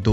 2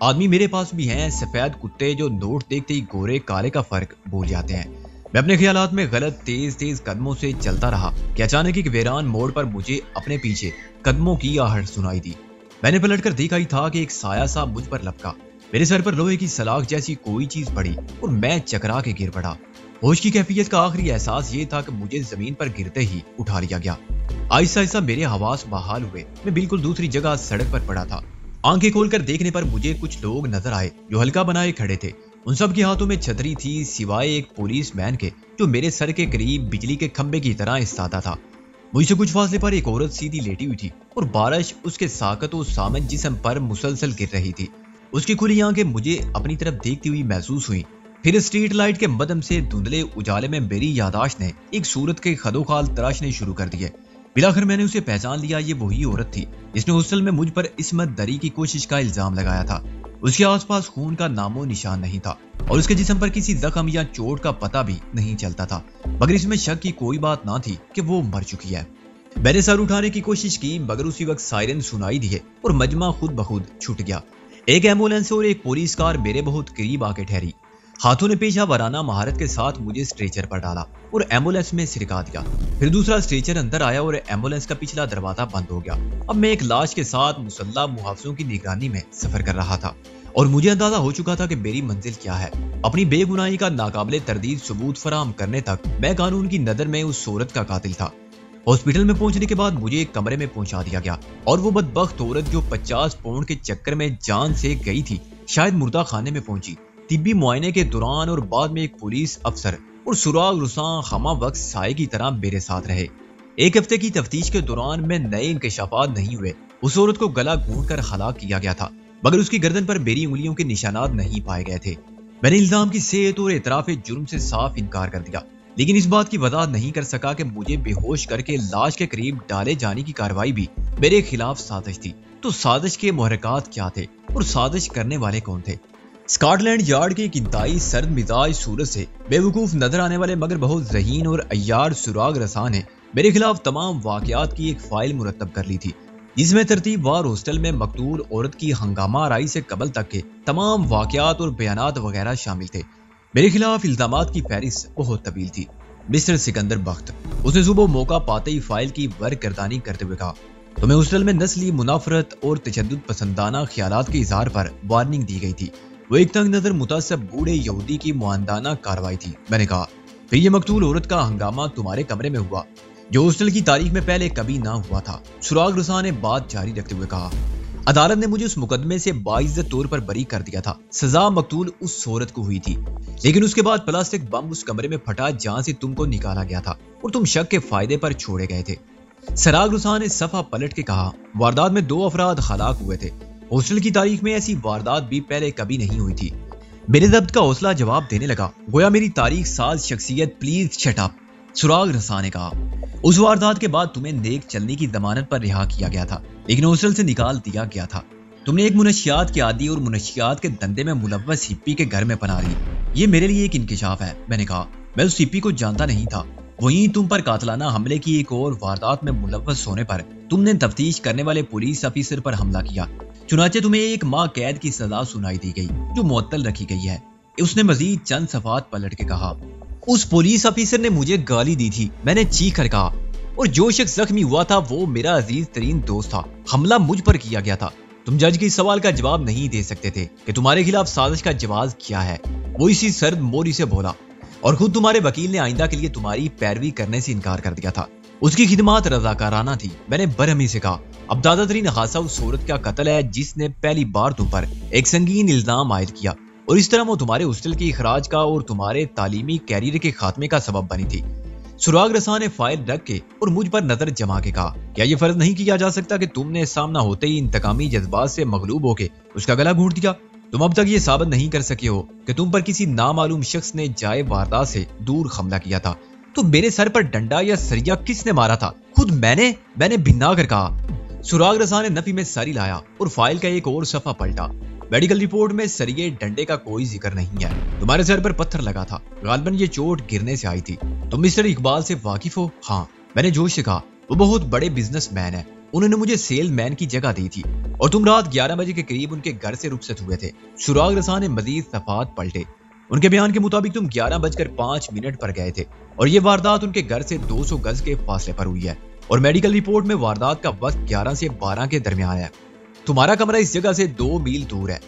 آدمی میرے پاس بھی ہیں، سفید کتے جو نوٹ دیکھتے ہی گورے کالے کا فرق بھول جاتے ہیں۔ میں اپنے خیالات میں غلط تیز قدموں سے چلتا رہا کہ اچانک ایک ویران موڑ پر مجھے اپنے پیچھے قدموں کی آہٹ سنائی دی۔ میں نے پلٹ کر دیکھا ہی تھا کہ ایک سایہ سا مجھ پر لپکا، میرے سر پر لوہے کی سلاخ جیسی کوئی چیز پڑی اور میں چکرا کے گر پڑا۔ ہوش کی کیفیت کا آخری احساس یہ تھا کہ مجھے زمین پر گرتے ہی اٹھا لیا گیا۔ آہستہ آہستہ میرے حواس بحال ہوئے، میں بالکل دوسری جگہ سڑک پر پڑا تھا۔ آنکھیں کھول کر دیکھنے پر مجھے کچھ لوگ نظر آئے جو ہلکا بنائے کھڑے تھے۔ ان سب کے ہاتھوں میں چھتری تھی سوائے ایک پولیس مین کے جو میرے سر کے قریب بجلی کے کھمبے کی طرح استاتا تھا۔ مجھ سے کچھ فاصلے پر ایک عورت سیدھی لیٹی ہوئی تھی اور بارش اس کے ساکت و سامن جسم پر مسلسل گر رہی تھی۔ اس کی کھلی آنکھیں مجھے اپنی طرف دیکھتی ہوئی محسوس ہوئی۔ پھر اسٹریٹ لائٹ کے مدھم سے دھندلے اجالے میں میری یاداشت نے ایک صورت کے خدوخال تراشنے شروع کر دیے۔ بلاخر میں نے اسے پہچان لیا، یہ وہی عورت تھی جس نے ہاسٹل میں مجھ پر عصمت دری کی کوشش کا الزام لگایا تھا۔ اس کے آس پاس خون کا نام و نشان نہیں تھا اور اس کے جسم پر کسی زخم یا چوٹ کا پتہ بھی نہیں چلتا تھا، مگر اس میں شک کی کوئی بات نہ تھی کہ وہ مر چکی ہے۔ میں نے سر اٹھانے کی کوشش کی مگر اسی وقت سائرن سنائی دیے اور مجمع خود بخود چھٹ گیا۔ ایک ایمبولینس اور ایک پولیس کار میرے بہت قریب آ کے ٹھہری۔ ہاتھوں نے پیشہ ورانہ مہارت کے ساتھ مجھے اسٹریچر پر ڈالا اور ایمبولینس میں سرکا دیا۔ پھر دوسرا اسٹریچر اندر آیا اور ایمبولینس کا پچھلا دروازہ بند ہو گیا۔ اب میں ایک لاش کے ساتھ مسلح محافظوں کی نگرانی میں سفر کر رہا تھا اور مجھے اندازہ ہو چکا تھا کہ میری منزل کیا ہے۔ اپنی بے گناہی کا ناقابل تردید ثبوت فراہم کرنے تک میں قانون کی نظر میں اس عورت کا قاتل تھا۔ ہاسپٹل میں پہنچنے کے بعد مجھے ایک کمرے میں پہنچا دیا گیا اور وہ بدبخت عورت جو 50 پاؤنڈ کے چکر میں جان سے گئی تھی شاید مردہ خانے میں پہنچی۔ طبی معائنے کے دوران اور بعد میں ایک پولیس افسر اور سراغ رساں خامہ وقت سائے کی طرح میرے ساتھ رہے۔ ایک ہفتے کی تفتیش کے دوران میں نئے انکشافات نہیں ہوئے۔ اس عورت کو گلا گھونٹ کر ہلاک کیا گیا تھا مگر اس کی گردن پر میری انگلیوں کے نشانات نہیں پائے گئے تھے۔ میں نے الزام کی صحت اور اعتراف جرم سے صاف انکار کر دیا لیکن اس بات کی وضاحت نہیں کر سکا کہ مجھے بے ہوش کر کے لاش کے قریب ڈالے جانے کی کارروائی بھی میرے خلاف سازش تھی۔ تو سازش کے محرکات کیا تھے اور سازش کرنے والے کون تھے؟ اسکاٹ لینڈ یارڈ کے ایک انتہائی سرد مزاج صورت سے بے وقوف نظر آنے والے مگر بہت ذہین اور عیار سراغ رساں نے میرے خلاف تمام واقعات کی ایک فائل مرتب کر لی تھی جس میں ترتیب وار ہاسٹل میں مقتول عورت کی ہنگامہ آرائی سے قبل تک کے تمام واقعات اور بیانات وغیرہ شامل تھے۔ میرے خلاف الزامات کی فہرست بہت طویل تھی۔ مسٹر سکندر بخت، اس نے صبح موقع پاتے ہی فائل کی ورگردانی کرتے ہوئے کہا، تمہیں ہاسٹل میں نسلی منافرت اور تشدد پسندانہ خیالات کے اظہار پر وارننگ دی گئی تھی۔ وہ ایک تنگ نظر متعصب بوڑھے یہودی کی معاندانہ کارروائی تھی۔ میں نے کہا، پھر یہ مقتول عورت کا ہنگامہ تمہارے کمرے میں ہوا جو ہاسٹل کی تاریخ میں پہلے کبھی نہ ہوا تھا۔ سراغ رساں نے بات جاری رکھتے ہوئے کہا، عدالت نے مجھے اس مقدمے سے باعزت طور پر بری کر دیا تھا۔ سزا مقتول اس عورت کو ہوئی تھی لیکن اس کے بعد پلاسٹک بم اس کمرے میں پھٹا جہاں سے تم کو نکالا گیا تھا اور تم شک کے فائدے پر چھوڑے گئے تھے۔ سراغ رساں نے صفحہ پلٹ کے کہا، واردات میں 2 افراد ہلاک ہوئے تھے۔ ہاسٹل کی تاریخ میں ایسی واردات بھی پہلے کبھی نہیں ہوئی تھی۔ میرے ضبط کا حوصلہ جواب دینے لگا، گویا میری تاریخ ساز شخصیت پلیز شٹ اپ۔ سراغ رساں نے کہا، اس واردات کے بعد تمہیں نیک چلنے کی ضمانت پر رہا کیا گیا تھا لیکن ہاسٹل سے نکال دیا گیا تھا۔ تم نے ایک منشیات کے عادی اور منشیات کے دندے میں ملوث ہپی کے گھر میں پناہ لی۔ یہ میرے لیے ایک انکشاف ہے۔ میں نے کہا، میں اس ہپی کو جانتا نہیں تھا۔ وہیں تم پر قاتلانہ حملے کی ایک اور واردات میں ملوث ہونے پر تم نے تفتیش کرنے والے پولیس افیسر پر حملہ کیا، چنانچہ تمہیں 1 ماہ قید کی سزا سنائی دی گئی جو معطل رکھی گئی ہے۔ اس نے مزید چند صفحات پلٹ کے کہا، اس پولیس افیسر نے مجھے گالی دی تھی۔ میں نے چیخ کر کہا، اور جو شخص زخمی ہوا تھا وہ میرا عزیز ترین دوست تھا۔ حملہ مجھ پر کیا گیا تھا۔ تم جج کے اس سوال کا جواب نہیں دے سکتے تھے کہ تمہارے خلاف سازش کا جواز کیا ہے۔ وہ اسی سرد موری سے بولا اور خود تمہارے وکیل نے آئندہ کے لیے تمہاری پیروی کرنے سے انکار کر دیا تھا۔ اس کی خدمات رضاکارانہ تھی۔ میں نے برہمی سے کہا، اب زیادہ ترین حادثہ اس عورت کا قتل ہے جس نے پہلی بار تم پر ایک سنگین الزام عائد کیا اور اس طرح وہ تمہارے ہاسٹل کے اخراج کا اور تمہارے تعلیمی کیریئر کے خاتمے کا سبب بنی تھی۔ سراغ رساں نے فائل رکھ کے اور مجھ پر نظر جما کے کہا، کیا یہ فرض نہیں کیا جا سکتا کہ تم نے سامنا ہوتے ہی انتقامی جذبات سے مغلوب ہو کے اس کا گلا گھونٹ دیا؟ تم اب تک یہ ثابت نہیں کر سکے ہو کہ تم پر کسی نامعلوم شخص نے جائے واردات سے دور حملہ کیا تھا۔ تو میرے سر پر ڈنڈا یا سریا کس نے مارا تھا؟ خود میں نے بھنا کر کہا۔ سراغ رساں نے نفی میں ساری لایا اور فائل کا ایک اور صفحہ پلٹا۔ میڈیکل رپورٹ میں سریے ڈنڈے کا کوئی ذکر نہیں ہے۔ تمہارے سر پر پتھر لگا تھا، غالباً یہ چوٹ گرنے سے آئی تھی۔ تم مسٹر اقبال سے واقف ہو؟ ہاں، میں نے جوش سے کہا۔ وہ بہت بڑے بزنس مین ہیں، انہوں نے مجھے سیل مین کی جگہ دی تھی اور تم رات 11 بجے کے قریب ان کے گھر سے رخصت ہوئے تھے۔ سراغ رساں نے مزید صفحات پلٹے۔ ان کے بیان کے مطابق تم 11:05 پر گئے تھے اور یہ واردات ان کے گھر سے 200 گز کے فاصلے پر ہوئی ہے اور میڈیکل رپورٹ میں واردات کا وقت 11 سے 12 کے درمیان ہے۔ تمہارا کمرہ اس جگہ سے 2 میل دور ہے،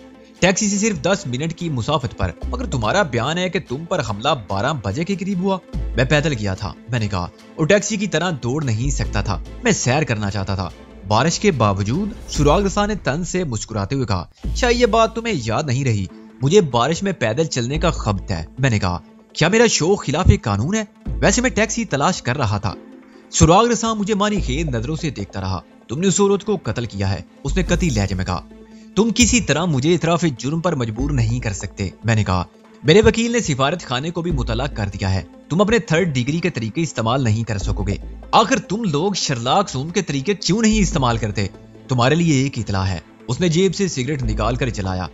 ٹیکسی سے صرف 10 منٹ کی مسافت پر، مگر تمہارا بیان ہے کہ تم پر حملہ 12 بجے کے قریب ہوا۔ میں پیدل گیا تھا، میں نے کہا، اور ٹیکسی کی طرح دوڑ نہیں سکتا تھا، میں سیر کرنا چاہتا تھا بارش کے باوجود۔ سراغ رساں نے طنز سے مسکراتے ہوئے کہا، شاید یہ بات تمہیں یاد نہیں رہی، مجھے بارش میں پیدل چلنے کا خبط ہے۔ میں نے کہا، کیا میرا شوق خلاف قانون ہے؟ ویسے میں ٹیکسی تلاش کر رہا تھا۔ سراغ رساں مجھے مانی خیز نظروں سے دیکھتا رہا۔ تم نے اس عورت کو قتل کیا ہے، اس نے قطعی لہجے میں کہا۔ تم کسی طرح مجھے اعتراف جرم پر مجبور نہیں کر سکتے، میں نے کہا۔ میرے وکیل نے سفارت خانے کو بھی مطلع کر دیا ہے، تم اپنے 3rd ڈگری کے طریقے استعمال نہیں کر سکو گے۔ آخر تم لوگ شرلاک ہومز کے طریقے کیوں نہیں استعمال کرتے؟ تمہارے لیے ایک اطلاع ہے۔ اس نے جیب سے سگریٹ نکال کر جلایا۔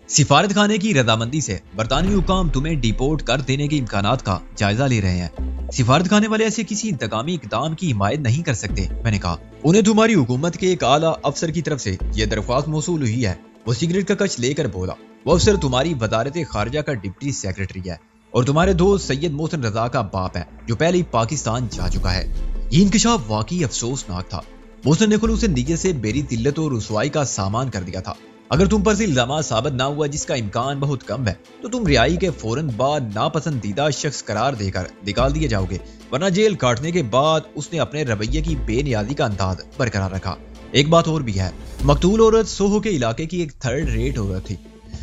سفارت خانے کی رضامندی سے برطانوی حکام تمہیں ڈیپورٹ کر دینے کے امکانات کا جائزہ لے رہے ہیں۔ سفارت خانے والے ایسے کسی انتقامی اقدام کی حمایت نہیں کر سکتے، میں نے کہا۔ انہیں تمہاری حکومت کے ایک اعلیٰ افسر کی طرف سے یہ درخواست موصول ہوئی ہے۔ وہ سگریٹ کا کچ لے کر بولا۔ وہ افسر تمہاری وزارت خارجہ کا ڈپٹی سیکرٹری ہے اور تمہارے دوست سید محسن رضا کا باپ ہے، جو پہلے ہی پاکستان جا چکا ہے۔ یہ انکشاف واقعی افسوسناک تھا۔ محسن نے خلوص نیت سے میری ذلت و رسوائی کا سامان کر دیا تھا۔ اگر تم پر سے الزامات ثابت نہ ہوا، جس کا امکان بہت کم ہے، تو تم رہائی کے فوراً بعد ناپسندیدہ شخص قرار دے کر نکال دیے جاؤ گے، ورنہ جیل کاٹنے کے بعد اس نے اپنے رویے کی بے نیازی کا انداز برقرار رکھا۔ ایک بات اور بھی ہے، مقتول عورت سوہو کے علاقے کی ایک 3rd ریٹ عورت تھی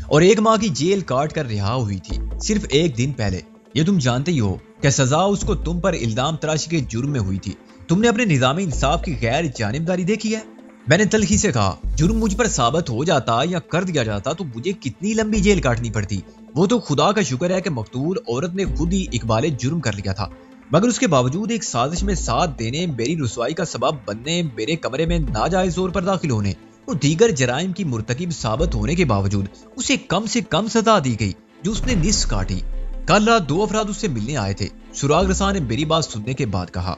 اور 1 ماہ کی جیل کاٹ کر رہا ہوئی تھی، صرف 1 دن پہلے۔ یہ تم جانتے ہی ہو کہ سزا اس کو تم پر الزام تراشی کے جرم میں ہوئی تھی۔ تم نے اپنے نظام انصاف کی غیر جانبداری دیکھی ہے؟ میں نے تلخی سے کہا، جرم مجھ پر ثابت ہو جاتا یا کر دیا جاتا تو مجھے کتنی لمبی جیل کاٹنی پڑتی۔ وہ تو خدا کا شکر ہے کہ مقتول عورت نے خود ہی اقبال جرم کر لیا تھا، مگر اس کے باوجود ایک سازش میں ساتھ دینے، میری رسوائی کا سبب بننے، میرے کمرے میں ناجائز طور پر داخل ہونے اور دیگر جرائم کی مرتکب ثابت ہونے کے باوجود اسے کم سے کم سزا دی گئی، جو اس نے نصف کاٹی۔ کل رات 2 افراد اس سے ملنے آئے تھے، سراغ رساں نے میری بات سننے کے بعد کہا۔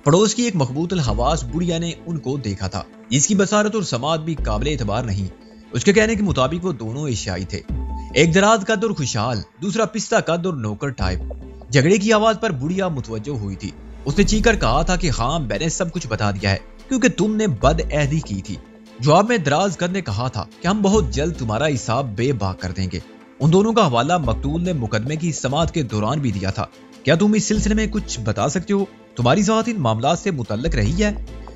پڑوس کی ایک مخبوط الحواس بڑھیا نے ان کو دیکھا تھا، جس کی بصارت اور سماعت بھی قابل اعتبار نہیں۔ اس کے کہنے کے مطابق وہ دونوں ایشیائی تھے، ایک دراز قد اور خوشحال، دوسرا پستہ قد اور نوکر ٹائپ۔ جھگڑے کی آواز پر بڑھیا متوجہ ہوئی تھی۔ اس نے چیخ کر کہا تھا کہ ہاں، میں نے سب کچھ بتا دیا ہے کیونکہ تم نے بد عہدی کی تھی۔ جواب میں دراز قد نے کہا تھا کہ ہم بہت جلد تمہارا حساب بے باک کر دیں گے۔ ان دونوں کا حوالہ مقتول نے مقدمے کی سماعت کے دوران بھی دیا تھا۔ کیا تم اس سلسلے میں کچھ بتا سکتے ہو؟ تمہاری ذات ان معاملات سے متعلق رہی ہے؟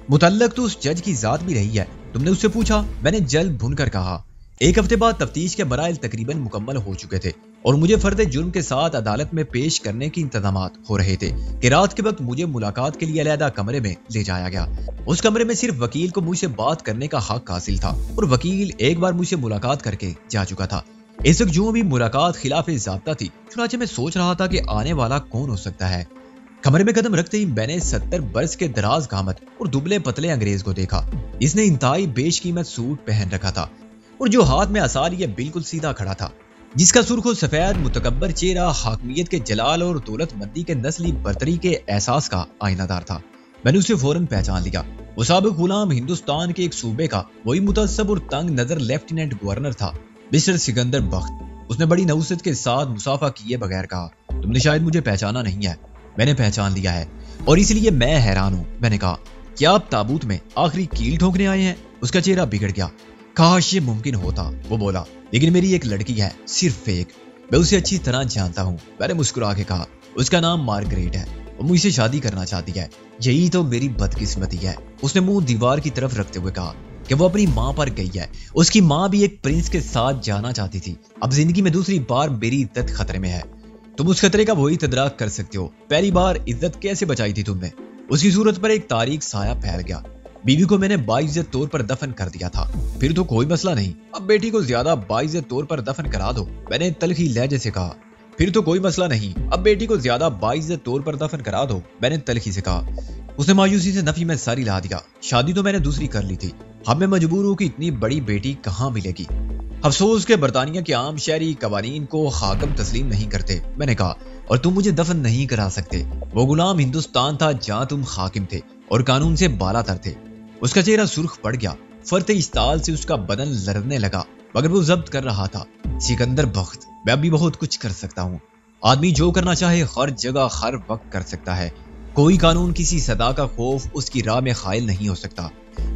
متعلق تو اس جج کی ذات بھی رہی ہے، تم نے اس سے پوچھا؟ میں نے جلد بھن کر کہا۔ 1 ہفتے بعد تفتیش کے مراحل تقریباً مکمل ہو چکے تھے اور مجھے فرد جرم کے ساتھ عدالت میں پیش کرنے کے انتظامات ہو رہے تھے کہ رات کے وقت مجھے ملاقات کے لیے علیحدہ کمرے میں لے جایا گیا۔ اس کمرے میں صرف وکیل کو مجھ سے بات کرنے کا حق حاصل تھا اور وکیل ایک بار مجھ سے ملاقات کر کے جا چکا تھا۔ اس وقت جو بھی ملاقات خلاف ضابطہ تھی، چنانچہ میں سوچ رہا تھا کہ آنے والا کون ہو سکتا ہے۔ کمرے میں قدم رکھتے ہی میں نے 70 برس کے دراز قامت اور دبلے پتلے انگریز کو دیکھا۔ اس نے انتہائی بیش قیمت سوٹ پہن رکھا تھا اور جو ہاتھ میں عصا لیے بالکل سیدھا کھڑا تھا، جس کا سرخ و سفید متکبر چہرہ حاکمیت کے جلال اور دولت مندی کے نسلی برتری کے احساس کا آئینہ دار تھا۔ میں نے اسے فوراً پہچان لیا۔ وہ سابق غلام ہندوستان کے ایک صوبے کا وہی متعصب اور تنگ نظر لیفٹیننٹ گورنر تھا، مسٹر سکندر بخت۔ اس نے بڑی نوست کے ساتھ مصافحہ کیے بغیر کہا، تم نے شاید مجھے پہچانا نہیں ہے۔ میں نے پہچان لیا ہے اور اس لیے میں حیران ہوں۔ میں نے کہا، کیا آپ تابوت میں آخری کیل ٹھوکنے آئے ہیں؟ اس کا چہرہ بگڑ گیا۔ کاش یہ ممکن ہوتا، وہ بولا، لیکن میری ایک لڑکی ہے، صرف ایک، میں اسے اچھی طرح جانتا ہوں۔ میں نے مسکرا کے کہا، اس کا نام مارگریٹ ہے، وہ مجھ سے شادی کرنا چاہتی ہے۔ یہی تو میری بدقسمتی ہے۔ اس نے منہ دیوار کی طرف رکھتے ہوئے کہا کہ وہ اپنی ماں پر گئی ہے۔ اس کی ماں بھی ایک پرنس کے ساتھ جانا چاہتی تھی۔ اب زندگی میں دوسری بار میری عزت خطرے میں ہے۔ تم اس خطرے کا وہی تدراک کر سکتے ہو۔ پہلی بار عزت کیسے بچائی تھی تم نے؟ اس کی صورت پر ایک تاریک سایہ پھیل گیا۔ بیوی کو میں نے باعزت طور پر دفن کر دیا تھا، پھر تو کوئی مسئلہ نہیں۔ اب بیٹی کو زیادہ باعزت طور پر دفن کرا دو، میں نے تلخی لہجے سے کہا۔ پھر تو کوئی مسئلہ نہیں، اب بیٹی کو زیادہ باعزت طور پر دفن کرا دو، میں نے تلخی سے کہا۔ اس نے مایوسی سے نفی میں سر ہلا دیا۔ شادی تو میں نے دوسری کر لی تھی، اب میں مجبور ہوں کہ اتنی بڑی بیٹی کہاں ملے گی۔ افسوس کہ برطانیہ کے عام شہری قوانین کو حاکم تسلیم نہیں کرتے، میں نے کہا، اور تم مجھے دفن نہیں کرا سکتے۔ وہ غلام ہندوستان تھا جہاں تم حاکم تھے اور قانون سے بالا تر تھے۔ اس کا چہرہ سرخ پڑ گیا، فرط اشتعال سے اس کا بدن لرزنے لگا، مگر وہ ضبط کر رہا تھا۔ سکندر بخت، میں اب بھی بہت کچھ کر سکتا ہوں۔ آدمی جو کرنا چاہے ہر جگہ ہر وقت کر سکتا ہے۔ کوئی قانون کسی سزا کا خوف اس کی راہ میں حائل نہیں ہو سکتا۔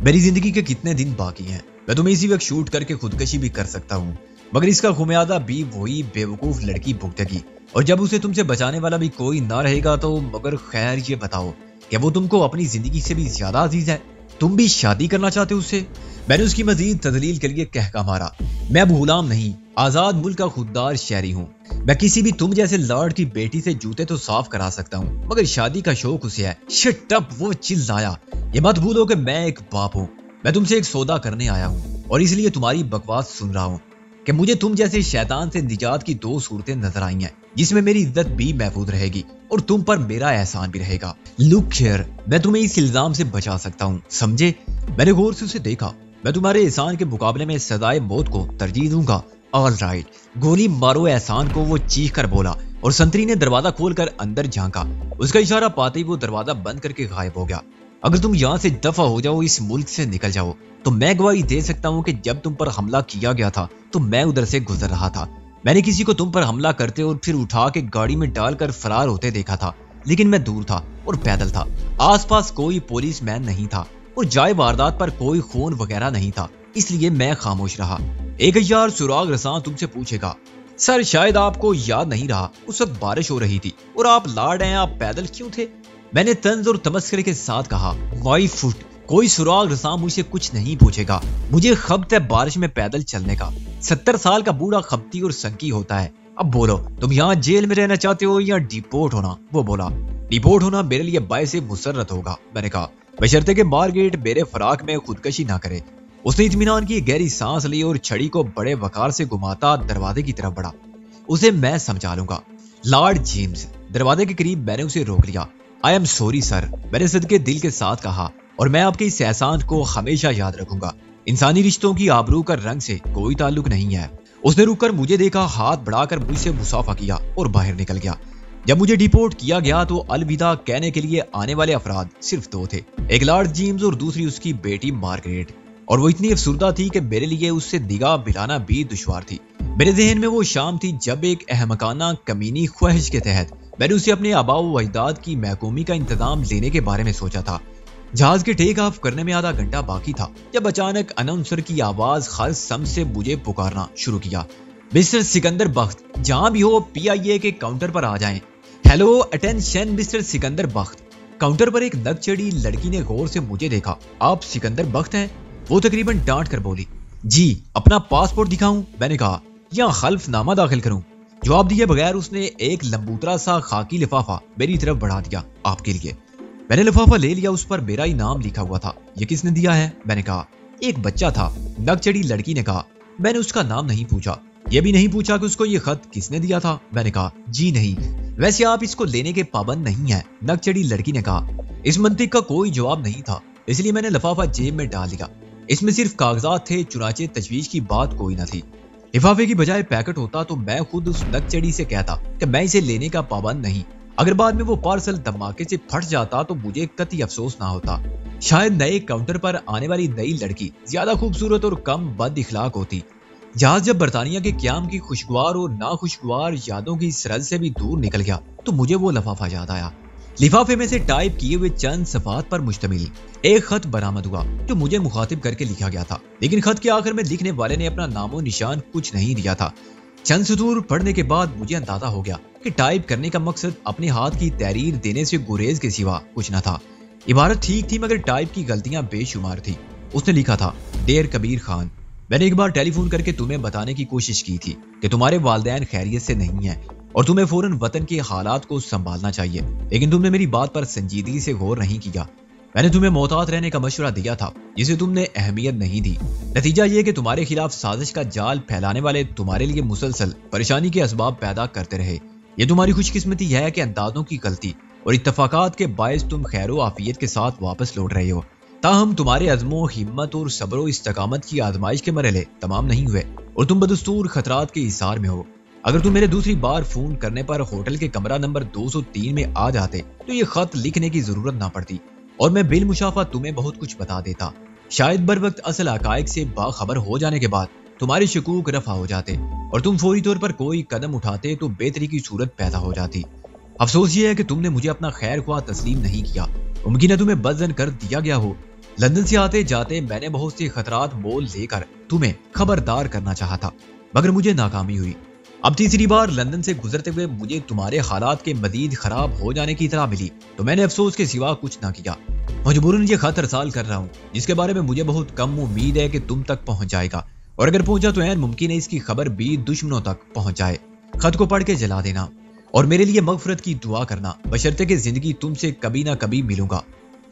میری زندگی کے کتنے دن باقی ہیں؟ میں تمہیں اسی وقت شوٹ کر کے خودکشی بھی کر سکتا ہوں، مگر اس کا خمیازہ بھی وہی بیوقوف لڑکی بھگتے گی، اور جب اسے تم سے بچانے والا بھی کوئی نہ رہے گا تو مگر خیر یہ بتاؤ کہ وہ تم کو اپنی زندگی سے بھی زیادہ عزیز ہے؟ تم بھی شادی کرنا چاہتے ہو اس سے؟ میں نے اس کی مزید تدلیل کے لیے کہکا مارا، میں اب غلام نہیں، آزاد ملک کا خوددار شہری ہوں۔ میں کسی بھی تم جیسے لارڈ کی بیٹی سے جوتے تو صاف کرا سکتا ہوں، مگر شادی کا شوق اسے ہے۔ شٹ اپ، وہ چلایا۔ یہ مت بھولو کہ میں ایک باپ ہوں، میں تم سے ایک سودا کرنے آیا ہوں، اور اس لیے تمہاری بکواس سن رہا ہوں کہ مجھے تم جیسے شیطان سے نجات کی دو صورتیں نظر آئی ہیں، جس میں میری عزت بھی محفوظ رہے گی اور تم پر میرا احسان بھی رہے گا۔ لک ہیئر، میں تمہیں اس الزام سے بچا سکتا ہوں، سمجھے؟ میں نے غور سے اسے دیکھا۔ میں تمہارے احسان کے مقابلے میں سزائے موت کو ترجیح دوں گا۔ آل رائٹ، گولی مارو احسان کو، وہ چیخ کر بولا، اور سنتری نے دروازہ کھول کر اندر جھانکا۔ اس کا اشارہ پاتے ہی وہ دروازہ بند کر کے غائب ہو گیا۔ اگر تم یہاں سے دفع ہو جاؤ، اس ملک سے نکل جاؤ، تو میں گواہی دے سکتا ہوں کہ جب تم پر حملہ کیا گیا تھا تو میں ادھر سے گزر رہا تھا۔ میں نے کسی کو تم پر حملہ کرتے اور پھر اٹھا کے گاڑی میں ڈال کر فرار ہوتے دیکھا تھا، لیکن میں دور تھا اور پیدل تھا، آس پاس کوئی پولیس مین نہیں تھا، اور جائے واردات پر کوئی خون وغیرہ نہیں تھا، اس لیے میں خاموش رہا۔ ایک ہزار سراغ رساں تم سے پوچھے گا، سر شاید آپ کو یاد نہیں رہا، اس وقت بارش ہو رہی تھی اور آپ لارڈ ہیں، آپ پیدل کیوں تھے؟ میں نے طنز اور تمسخرے کے ساتھ کہا، مائی فٹ، کوئی سراغ رساں مجھ سے کچھ نہیں پوچھے گا، مجھے خبت ہے بارش میں پیدل چلنے کا۔ 70 سال کا بوڑھا خبتی اور سنکی ہوتا ہے۔ اب بولو، تم یہاں جیل میں رہنا چاہتے ہو یا ڈیپورٹ ہونا؟ وہ بولا، ڈیپورٹ ہونا میرے لیے باعث مسرت ہوگا۔ میں نے کہا، بشرطے کہ مارگریٹ میرے فراق میں خودکشی نہ کرے۔ اس نے اطمینان کی گہری سانس لی اور چھڑی کو بڑے وقار سے گھماتا دروازے کی طرف بڑھا۔ اسے میں سمجھا لوں گا۔ لارڈ جیمز، دروازے کے قریب میں نے اسے روک لیا۔ آئی ایم سوری سر، میں نے صدقے دل کے ساتھ کہا، اور میں آپ کے اس احسان کو ہمیشہ یاد رکھوں گا۔ انسانی رشتوں کی آبرو کا رنگ سے کوئی تعلق نہیں ہے۔ اس نے رک کر مجھے دیکھا، ہاتھ بڑھا کر مجھ سے مصافحہ کیا اور باہر نکل گیا۔ جب مجھے ڈیپورٹ کیا گیا تو الوداع کہنے کے لیے آنے والے افراد صرف دو تھے، ایک لارڈ جیمز اور دوسری اس کی بیٹی مارگریٹ، اور وہ اتنی افسردہ تھی کہ میرے لیے اس سے نگاہ ملانا بھی دشوار تھی۔ میرے ذہن میں وہ شام تھی جب ایک احمقانہ کمینی خواہش کے تحت میں نے اسے اپنے آباء و اجداد کی محکومی کا انتظام لینے کے بارے میں سوچا تھا۔ جہاز کے ٹیک آف کرنے میں آدھا گھنٹہ باقی تھا جب اچانک اناؤنسر کی آواز ہر سمت سے مجھے پکارنا شروع کیا، مسٹر سکندر بخت، جہاں بھی ہو PIA کے کاؤنٹر پر آ جائیں۔ ہیلو، اٹینشن مسٹر سکندر بخت۔ کاؤنٹر پر ایک نک چڑی لڑکی نے غور سے مجھے دیکھا۔ آپ سکندر بخت ہیں؟ وہ تقریباً ڈانٹ کر بولی۔ جی، اپنا پاسپورٹ دکھاؤں؟ میں نے کہا، یا حلف نامہ داخل کروں؟ جواب دیے بغیر اس نے ایک لمبوترا سا خاکی لفافہ میری طرف بڑھا دیا۔ آپ کے لیے۔ میں نے لفافہ لے لیا، اس پر میرا ہی نام لکھا ہوا تھا۔ یہ کس نے دیا ہے؟ میں نے کہا، ایک بچہ تھا۔ نک چڑی لڑکی نے کہا، میں نے اس کا نام نہیں پوچھا، یہ بھی نہیں پوچھا کہ اس کو یہ خط کس نے دیا تھا۔ میں نے کہا، جی نہیں، ویسے آپ اس کو لینے کے پابند نہیں ہیں۔ نک چڑی لڑکی نے کہا۔ اس منطق کا کوئی جواب نہیں تھا، اس لیے میں نے لفافہ جیب میں ڈال لیا۔ اس میں صرف کاغذات تھے، چنانچہ تشویش کی بات کوئی نہ تھی۔ لفافے کی بجائے پیکٹ ہوتا تو میں خود اس نک چڑی سے کہتا کہ میں اسے لینے کا پابند نہیں۔ اگر بعد میں وہ پارسل دھماکے سے پھٹ جاتا تو مجھے قطعی افسوس نہ ہوتا۔ شاید نئے کاؤنٹر پر آنے والی نئی لڑکی زیادہ خوبصورت اور کم بد اخلاق ہوتی۔ جہاز جب برطانیہ کے قیام کی خوشگوار اور ناخوشگوار یادوں کی سرحد سے بھی دور نکل گیا تو مجھے وہ لفافہ یاد آیا۔ لفافے میں سے ٹائپ کیے ہوئے چند صفحات پر مشتمل ایک خط برآمد ہوا جو مجھے مخاطب کر کے لکھا گیا تھا، لیکن خط کے آخر میں لکھنے والے نے اپنا نام و نشان کچھ نہیں دیا تھا۔ چند سطور پڑھنے کے بعد مجھے اندازہ ہو گیا کہ ٹائپ کرنے کا مقصد اپنے ہاتھ کی تحریر دینے سے گریز کے سوا کچھ نہ تھا۔ عبارت ٹھیک تھی مگر ٹائپ کی غلطیاں بے شمار تھی۔ اس نے لکھا تھا، ڈیئر کبیر خان، میں نے ایک بار ٹیلی فون کر کے تمہیں بتانے کی کوشش کی تھی کہ تمہارے والدین خیریت سے نہیں ہیں اور تمہیں فوراً وطن کے حالات کو سنبھالنا چاہیے، لیکن تم نے میری بات پر سنجیدگی سے غور نہیں کیا۔ میں نے تمہیں محتاط رہنے کا مشورہ دیا تھا جسے تم نے اہمیت نہیں دی۔ نتیجہ یہ کہ تمہارے خلاف سازش کا جال پھیلانے والے تمہارے لیے مسلسل پریشانی کے اسباب پیدا کرتے رہے۔ یہ تمہاری خوش قسمتی ہے کہ اندازوں کی غلطی اور اتفاقات کے باعث تم خیر و عافیت کے ساتھ واپس لوٹ رہے ہو، تاہم تمہارے عزم و ہمت اور صبر و استقامت کی آزمائش کے مرحلے تمام نہیں ہوئے اور تم بدستور خطرات کے احاطے میں ہو۔ اگر تم میرے دوسری بار فون کرنے پر ہوٹل کے کمرہ نمبر 203 میں آ جاتے تو یہ خط لکھنے کی ضرورت نہ پڑتی۔ اور میں بالمشافہ تمہیں بہت کچھ بتا دیتا۔ شاید بر وقت اصل حقائق سے باخبر ہو جانے کے بعد تمہارے شکوک رفع ہو جاتے اور تم فوری طور پر کوئی قدم اٹھاتے تو بہتری کی صورت پیدا ہو جاتی۔ افسوس یہ ہے کہ تم نے مجھے اپنا خیر خواہ تسلیم نہیں کیا۔ ممکن ہے تمہیں بدظن کر دیا گیا ہو۔ لندن سے آتے جاتے میں نے بہت سے خطرات مول لے کر تمہیں خبردار کرنا چاہا تھا، مگر مجھے ناکامی ہوئی۔ اب تیسری بار لندن سے گزرتے ہوئے مجھے تمہارے حالات کے مزید خراب ہو جانے کی اطلاع ملی تو میں نے افسوس کے سوا کچھ نہ کیا۔ مجبوراً یہ خط ارسال کر رہا ہوں، جس کے بارے میں مجھے بہت کم امید ہے کہ تم تک پہنچ جائے گا، اور اگر پہنچا تو عین ممکن ہے اس کی خبر بھی دشمنوں تک پہنچ جائے۔ خط کو پڑھ کے جلا دینا اور میرے لیے مغفرت کی دعا کرنا، بشرطے کہ زندگی تم سے کبھی نہ کبھی ملوں گا۔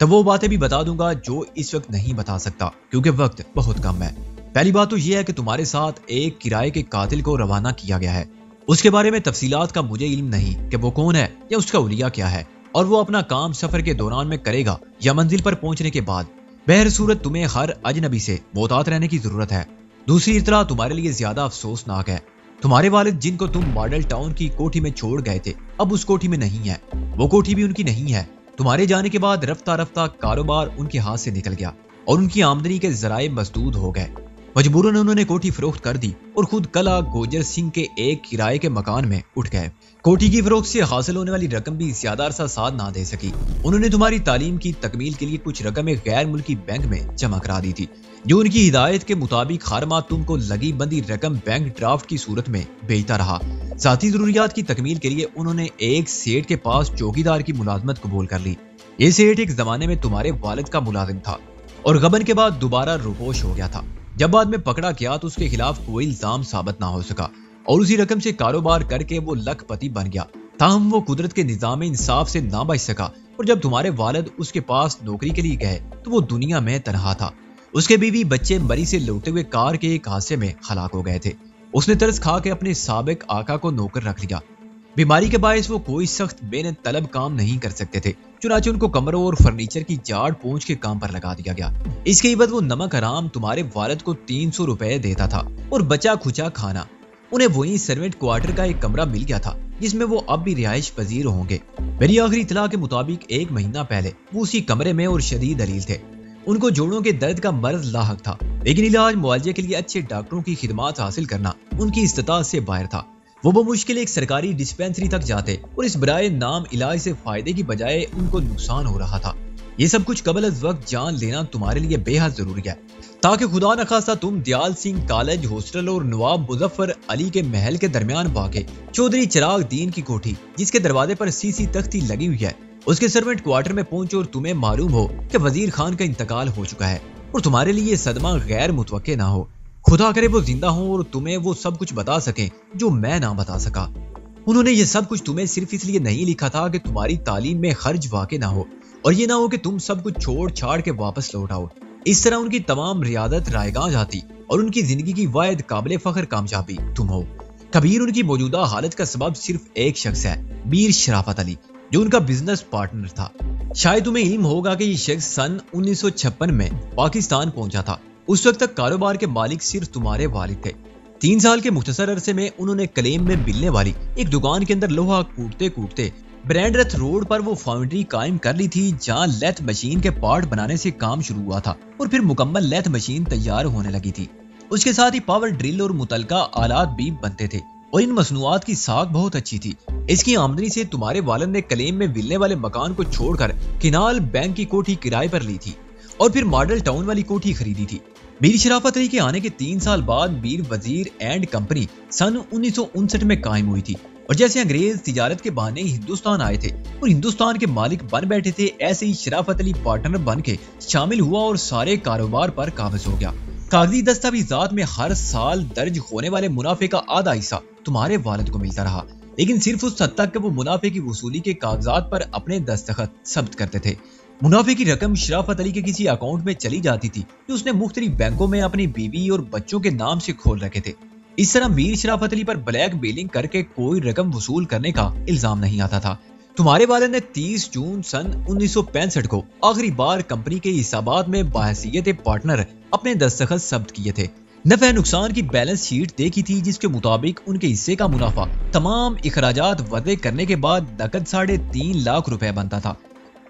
تب وہ باتیں بھی بتا دوں گا جو اس وقت نہیں بتا سکتا کیونکہ وقت بہت کم ہے۔ پہلی بات تو یہ ہے کہ تمہارے ساتھ ایک کرائے کے قاتل کو روانہ کیا گیا ہے۔ اس کے بارے میں تفصیلات کا مجھے علم نہیں کہ وہ کون ہے یا اس کا حلیہ کیا ہے، اور وہ اپنا کام سفر کے دوران میں کرے گا یا منزل پر پہنچنے کے بعد۔ بہر صورت تمہیں ہر اجنبی سے محتاط رہنے کی ضرورت ہے۔ دوسری اطلاع تمہارے لیے زیادہ افسوسناک ہے۔ تمہارے والد جن کو تم ماڈل ٹاؤن کی کوٹھی میں چھوڑ گئے تھے اب اس کوٹھی میں نہیں ہے۔ وہ کوٹھی بھی ان کی نہیں ہے۔ تمہارے جانے کے بعد رفتہ رفتہ کاروبار ان کے ہاتھ سے نکل گیا اور ان کی آمدنی کے ذرائع مسدود ہو گئے۔ مجبوراً انہوں نے کوٹھی فروخت کر دی اور خود کلا گوجر سنگھ کے ایک کرائے کے مکان میں اٹھ گئے۔ کوٹھی کی فروخت سے حاصل ہونے والی رقم بھی زیادہ عرصہ ساتھ نہ دے سکی۔ انہوں نے تمہاری تعلیم کی تکمیل کے لیے کچھ رقم ایک غیر ملکی بینک میں جمع کرا دی تھی، جو ان کی ہدایت کے مطابق ہر ماہ تم کو لگی بندی رقم بینک ڈرافٹ کی صورت میں بھیجتا رہا۔ ذاتی ضروریات کی تکمیل کے لیے انہوں نے ایک سیٹ کے پاس چوکیدار کی ملازمت قبول کر لی۔ یہ سیٹ ایک زمانے میں تمہارے والد کا ملازم تھا اور غبن کے بعد دوبارہ روپوش ہو گیا تھا۔ جب بعد میں پکڑا گیا تو اس کے خلاف کوئی الزام ثابت نہ ہو سکا اور اسی رقم سے کاروبار کر کے وہ لکھ پتی بن گیا۔ تاہم وہ قدرت کے نظام انصاف سے نہ بچ سکا اور جب تمہارے والد اس کے پاس نوکری کے لیے گئے تو وہ دنیا میں تنہا تھا۔ اس کے بیوی بچے مری سے لوٹتے ہوئے کار کے ایک حادثے میں ہلاک ہو گئے تھے۔ اس نے ترس کھا کے اپنے سابق آقا کو نوکر رکھ لیا۔ بیماری کے باعث وہ کوئی سخت محنت طلب کام نہیں کر سکتے تھے، چنانچہ ان کو کمروں اور فرنیچر کی جاڑ پونچھ کے کام پر لگا دیا گیا۔ اس کے بعد وہ نمک حرام تمہارے والد کو 300 روپے دیتا تھا اور بچا کھچا کھانا۔ انہیں وہیں سروینٹ کوارٹر کا ایک کمرہ مل گیا تھا جس میں وہ اب بھی رہائش پذیر ہوں گے۔ میری آخری اطلاع کے مطابق 1 مہینہ پہلے وہ اسی کمرے میں اور شدید دلیل تھے۔ ان کو جوڑوں کے درد کا مرض لاحق تھا، لیکن علاج معالجے کے لیے اچھے ڈاکٹروں کی خدمات حاصل کرنا ان کی استطاعت سے باہر تھا۔ وہ بمشکل ایک سرکاری ڈسپینسری تک جاتے اور اس برائے نام علاج سے فائدے کی بجائے ان کو نقصان ہو رہا تھا۔ یہ سب کچھ قبل از وقت جان لینا تمہارے لیے بے حد ضروری ہے تاکہ خدا نخواستہ تم دیال سنگھ کالج ہاسٹل اور نواب مظفر علی کے محل کے درمیان واقع چودھری چراغ دین کی کوٹھی، جس کے دروازے پر سی تختی لگی ہوئی ہے، اس کے سروینٹ کوارٹر میں پہنچو اور تمہیں معلوم ہو کہ وزیر خان کا انتقال ہو چکا ہے اور تمہارے لیے یہ صدمہ غیر متوقع نہ ہو۔ خدا کرے وہ زندہ ہوں اور تمہیں وہ سب کچھ بتا سکیں جو میں نہ بتا سکا۔ انہوں نے یہ سب کچھ تمہیں صرف اس لیے نہیں لکھا تھا کہ تمہاری تعلیم میں خرچ واقع نہ ہو اور یہ نہ ہو کہ تم سب کچھ چھوڑ چھاڑ کے واپس لوٹ آؤ۔ اس طرح ان کی تمام ریادت رائگاں جاتی اور ان کی زندگی کی واحد قابل فخر کامیابی تم ہو۔ کبیر ان کی موجودہ حالت کا سبب صرف ایک شخص ہے، میر شرافت علی، جو ان کا بزنس پارٹنر تھا۔ شاید تمہیں علم ہوگا کہ یہ شخص سن 1956 میں پاکستان پہنچا تھا۔ اس وقت تک کاروبار کے مالک صرف تمہارے والد تھے۔ 3 سال کے مختصر عرصے میں انہوں نے کلیم میں ملنے والی ایک دکان کے اندر لوہا کوٹتے کوٹتے برینڈ رتھ روڈ پر وہ فاؤنڈری قائم کر لی تھی، جہاں لیتھ مشین کے پارٹ بنانے سے کام شروع ہوا تھا اور پھر مکمل لیتھ مشین تیار ہونے لگی تھی۔ اس کے ساتھ ہی پاور ڈرل اور متعلقہ آلات بھی بنتے تھے اور ان مصنوعات کی ساکھ بہت اچھی تھی۔ اس کی آمدنی سے تمہارے والد نے کلیم میں ملنے والے مکان کو چھوڑ کر کنال بینک کی کوٹھی کرائے پر لی تھی اور پھر ماڈل ٹاؤن والی کوٹھی خریدی تھی۔ میر شرافت علی کے آنے کے 3 سال بعد میر وزیر اینڈ کمپنی سن 1959 میں قائم ہوئی تھی اور جیسے انگریز تجارت کے بہانے ہندوستان آئے تھے اور ہندوستان کے مالک بن بیٹھے تھے، ایسے ہی شرافت علی پارٹنر بن کے شامل ہوا اور سارے کاروبار پر قابض ہو گیا۔ کاغذی دستاویزات میں ہر سال درج ہونے والے منافع کا آدھا حصہ تمہارے والد کو ملتا رہا، لیکن صرف اس حد تک کہ وہ منافع کی وصولی کے کاغذات پر اپنے دستخط ثبت کرتے تھے۔ منافع کی رقم شرافت علی کے کسی اکاؤنٹ میں چلی جاتی تھی جو اس نے مختلف بینکوں میں اپنی بیوی اور بچوں کے نام سے کھول رکھے تھے۔ اس طرح میر شرافت علی پر بلیک میلنگ کر کے کوئی رقم وصول کرنے کا الزام نہیں آتا تھا۔ تمہارے والد نے 30 جون سن 1965 کو آخری بار کمپنی کے حسابات میں بحیثیت پارٹنر اپنے دستخط ثبت کیے تھے۔ نفع نقصان کی بیلنس شیٹ دیکھی تھی جس کے مطابق ان کے حصے کا منافع تمام اخراجات وضع کرنے کے بعد نقد 3.5 لاکھ روپے بنتا تھا